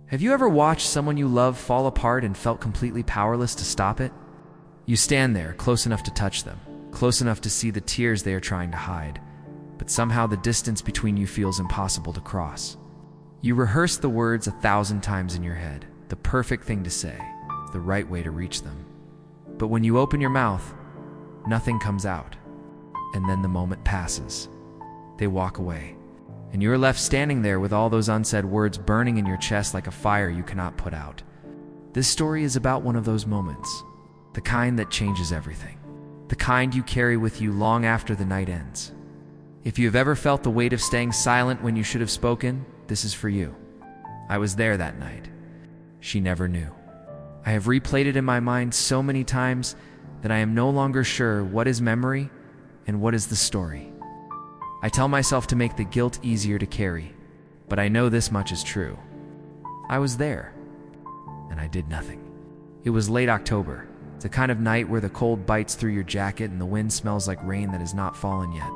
Have you ever watched someone you love fall apart and felt completely powerless to stop it? You stand there, close enough to touch them, close enough to see the tears they are trying to hide, but somehow the distance between you feels impossible to cross. You rehearse the words 1,000 times in your head, the perfect thing to say, the right way to reach them. But when you open your mouth, nothing comes out. And then the moment passes. They walk away, and you're left standing there with all those unsaid words burning in your chest like a fire you cannot put out. This story is about one of those moments, the kind that changes everything, the kind you carry with you long after the night ends. If you have ever felt the weight of staying silent when you should have spoken, this is for you. I was there that night. She never knew. I have replayed it in my mind so many times that I am no longer sure what is memory and what is the story. I tell myself to make the guilt easier to carry, but I know this much is true. I was there, and I did nothing. It was late October, the kind of night where the cold bites through your jacket and the wind smells like rain that has not fallen yet.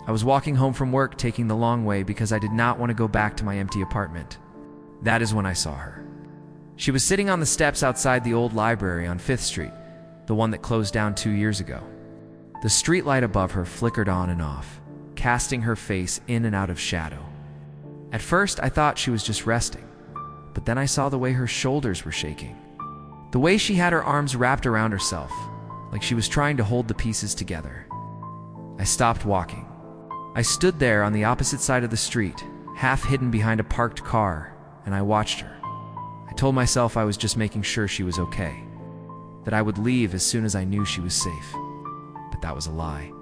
I was walking home from work, taking the long way because I did not want to go back to my empty apartment. That is when I saw her. She was sitting on the steps outside the old library on 5th Street, the one that closed down 2 years ago. The streetlight above her flickered on and off, casting her face in and out of shadow. At first, I thought she was just resting, but then I saw the way her shoulders were shaking. The way she had her arms wrapped around herself, like she was trying to hold the pieces together. I stopped walking. I stood there on the opposite side of the street, half hidden behind a parked car, and I watched her. I told myself I was just making sure she was okay, that I would leave as soon as I knew she was safe. But that was a lie.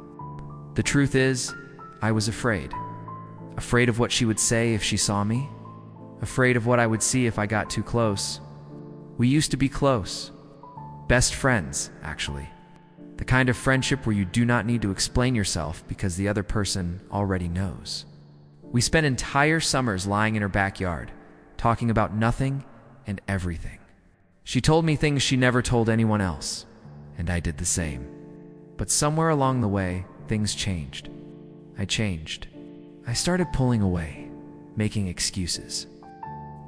The truth is, I was afraid. Afraid of what she would say if she saw me. Afraid of what I would see if I got too close. We used to be close. Best friends, actually. The kind of friendship where you do not need to explain yourself because the other person already knows. We spent entire summers lying in her backyard, talking about nothing and everything. She told me things she never told anyone else, and I did the same. But somewhere along the way, things changed. I changed. I started pulling away, making excuses,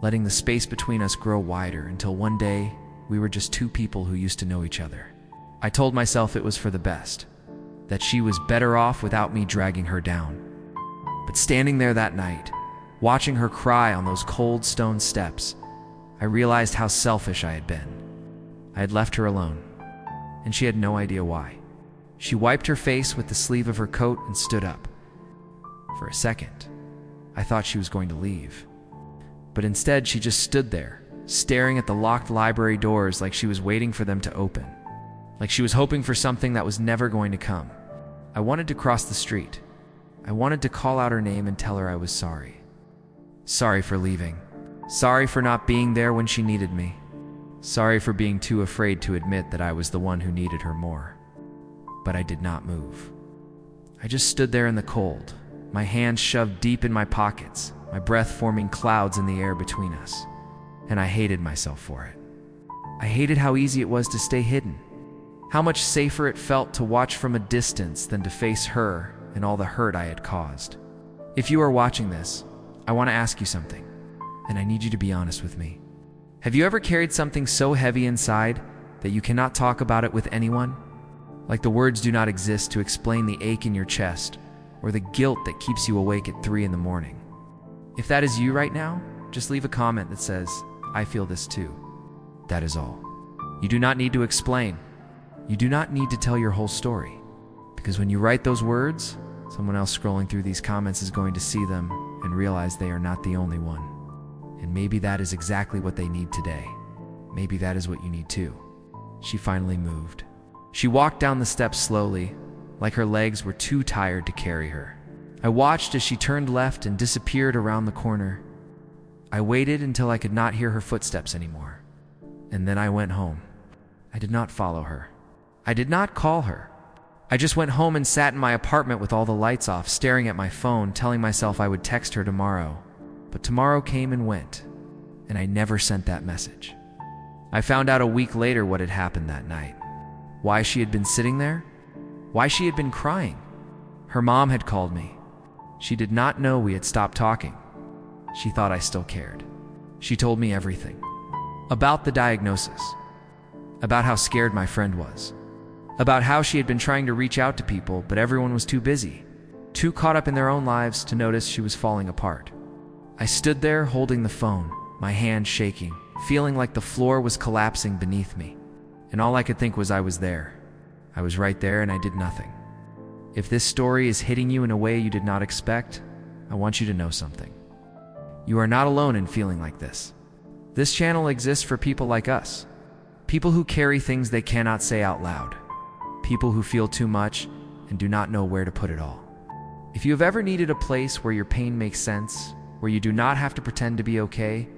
letting the space between us grow wider until one day we were just two people who used to know each other. I told myself it was for the best, that she was better off without me dragging her down. But standing there that night, watching her cry on those cold stone steps, I realized how selfish I had been. I had left her alone, and she had no idea why. She wiped her face with the sleeve of her coat and stood up. For a second, I thought she was going to leave. But instead, she just stood there, staring at the locked library doors like she was waiting for them to open, like she was hoping for something that was never going to come. I wanted to cross the street. I wanted to call out her name and tell her I was sorry. Sorry for leaving. Sorry for not being there when she needed me. Sorry for being too afraid to admit that I was the one who needed her more. But I did not move. I just stood there in the cold, my hands shoved deep in my pockets, my breath forming clouds in the air between us. And I hated myself for it. I hated how easy it was to stay hidden, how much safer it felt to watch from a distance than to face her and all the hurt I had caused. If you are watching this, I want to ask you something, and I need you to be honest with me. Have you ever carried something so heavy inside that you cannot talk about it with anyone? Like the words do not exist to explain the ache in your chest or the guilt that keeps you awake at 3 in the morning. If that is you right now, just leave a comment that says, "I feel this too." That is all. You do not need to explain. You do not need to tell your whole story. Because when you write those words, someone else scrolling through these comments is going to see them and realize they are not the only one. And maybe that is exactly what they need today. Maybe that is what you need too. She finally moved. She walked down the steps slowly, like her legs were too tired to carry her. I watched as she turned left and disappeared around the corner. I waited until I could not hear her footsteps anymore. And then I went home. I did not follow her. I did not call her. I just went home and sat in my apartment with all the lights off, staring at my phone, telling myself I would text her tomorrow. But tomorrow came and went, and I never sent that message. I found out a week later what had happened that night. Why she had been sitting there? Why she had been crying? Her mom had called me. She did not know we had stopped talking. She thought I still cared. She told me everything. About the diagnosis. About how scared my friend was. About how she had been trying to reach out to people, but everyone was too busy, too caught up in their own lives to notice she was falling apart. I stood there holding the phone, my hand shaking, feeling like the floor was collapsing beneath me. And all I could think was I was there. I was right there and I did nothing. If this story is hitting you in a way you did not expect, I want you to know something. You are not alone in feeling like this. This channel exists for people like us. People who carry things they cannot say out loud. People who feel too much and do not know where to put it all. If you have ever needed a place where your pain makes sense, where you do not have to pretend to be okay,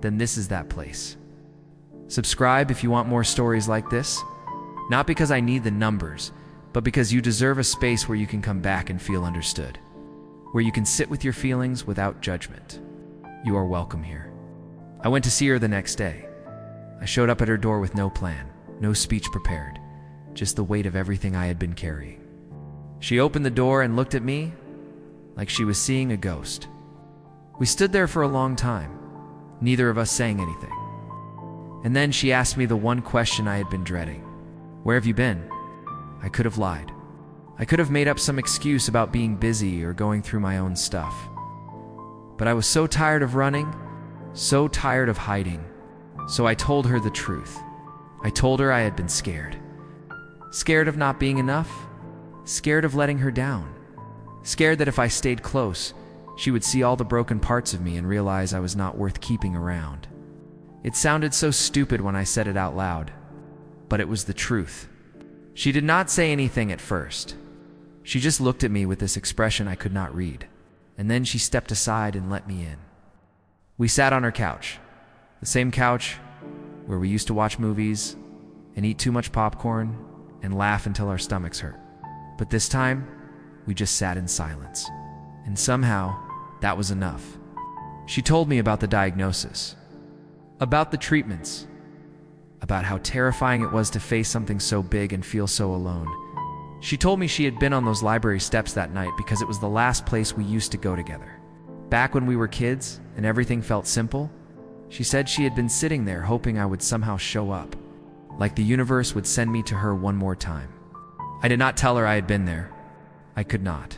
then this is that place. Subscribe if you want more stories like this. Not because I need the numbers, but because you deserve a space where you can come back and feel understood. Where you can sit with your feelings without judgment. You are welcome here. I went to see her the next day. I showed up at her door with no plan, no speech prepared, just the weight of everything I had been carrying. She opened the door and looked at me like she was seeing a ghost. We stood there for a long time, neither of us saying anything. And then she asked me the one question I had been dreading. Where have you been? I could have lied. I could have made up some excuse about being busy or going through my own stuff. But I was so tired of running, so tired of hiding, so I told her the truth. I told her I had been scared. Scared of not being enough, scared of letting her down, scared that if I stayed close, she would see all the broken parts of me and realize I was not worth keeping around. It sounded so stupid when I said it out loud, but it was the truth. She did not say anything at first. She just looked at me with this expression I could not read, and then she stepped aside and let me in. We sat on her couch, the same couch where we used to watch movies and eat too much popcorn and laugh until our stomachs hurt. But this time, we just sat in silence. And somehow, that was enough. She told me about the diagnosis, about the treatments, about how terrifying it was to face something so big and feel so alone. She told me she had been on those library steps that night because it was the last place we used to go together. Back when we were kids and everything felt simple, she said she had been sitting there hoping I would somehow show up, like the universe would send me to her one more time. I did not tell her I had been there. I could not,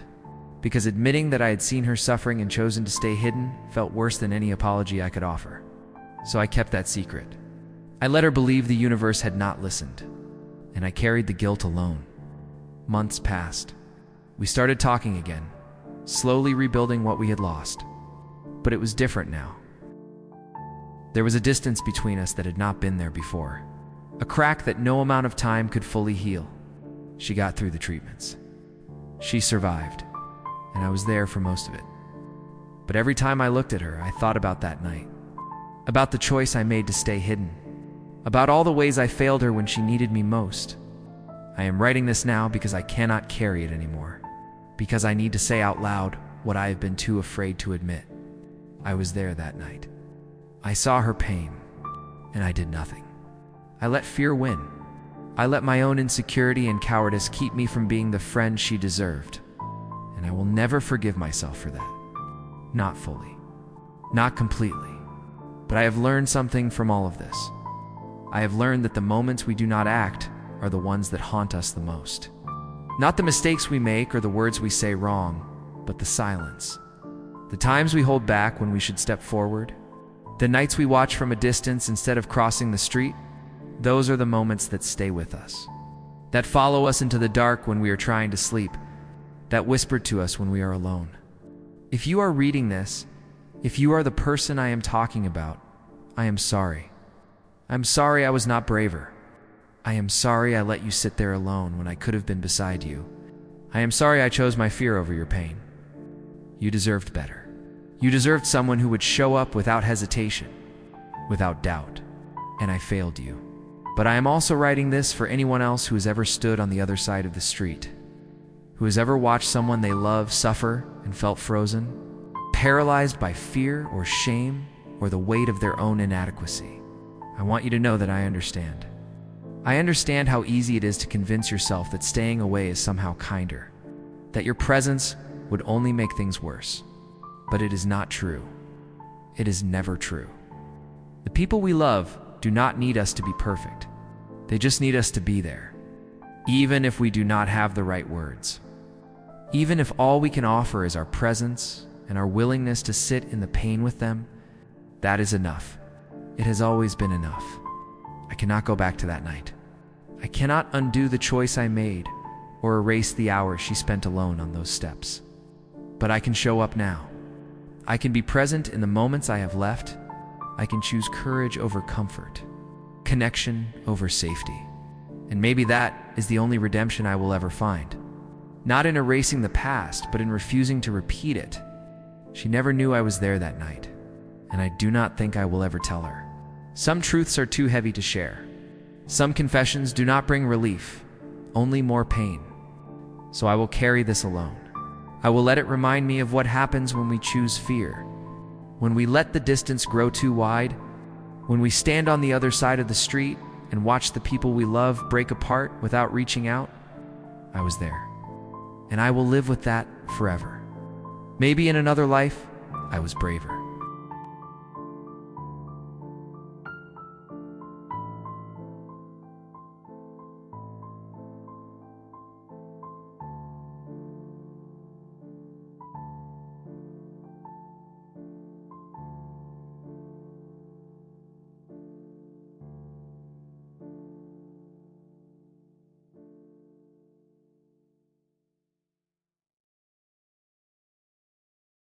because admitting that I had seen her suffering and chosen to stay hidden felt worse than any apology I could offer. So I kept that secret. I let her believe the universe had not listened, and I carried the guilt alone. Months passed. We started talking again, slowly rebuilding what we had lost. But it was different now. There was a distance between us that had not been there before, a crack that no amount of time could fully heal. She got through the treatments. She survived, and I was there for most of it. But every time I looked at her, I thought about that night, about the choice I made to stay hidden, about all the ways I failed her when she needed me most. I am writing this now because I cannot carry it anymore, because I need to say out loud what I have been too afraid to admit. I was there that night. I saw her pain, and I did nothing. I let fear win. I let my own insecurity and cowardice keep me from being the friend she deserved. And I will never forgive myself for that. Not fully. Not completely. But I have learned something from all of this. I have learned that the moments we do not act are the ones that haunt us the most. Not the mistakes we make or the words we say wrong, but the silence. The times we hold back when we should step forward. The nights we watch from a distance instead of crossing the street. Those are the moments that stay with us, that follow us into the dark when we are trying to sleep, that whisper to us when we are alone. If you are reading this, if you are the person I am talking about, I am sorry. I'm sorry I was not braver. I am sorry I let you sit there alone when I could have been beside you. I am sorry I chose my fear over your pain. You deserved better. You deserved someone who would show up without hesitation, without doubt, and I failed you. But I am also writing this for anyone else who has ever stood on the other side of the street, who has ever watched someone they love suffer and felt frozen, paralyzed by fear or shame or the weight of their own inadequacy. I want you to know that I understand. I understand how easy it is to convince yourself that staying away is somehow kinder, that your presence would only make things worse. But it is not true. It is never true. The people we love do not need us to be perfect. They just need us to be there, even if we do not have the right words. Even if all we can offer is our presence and our willingness to sit in the pain with them, that is enough. It has always been enough. I cannot go back to that night. I cannot undo the choice I made or erase the hours she spent alone on those steps. But I can show up now. I can be present in the moments I have left. I can choose courage over comfort, connection over safety. And maybe that is the only redemption I will ever find. Not in erasing the past, but in refusing to repeat it. She never knew I was there that night, and I do not think I will ever tell her. Some truths are too heavy to share. Some confessions do not bring relief, only more pain. So I will carry this alone. I will let it remind me of what happens when we choose fear, when we let the distance grow too wide, when we stand on the other side of the street and watch the people we love break apart without reaching out. I was there, and I will live with that forever. Maybe in another life, I was braver.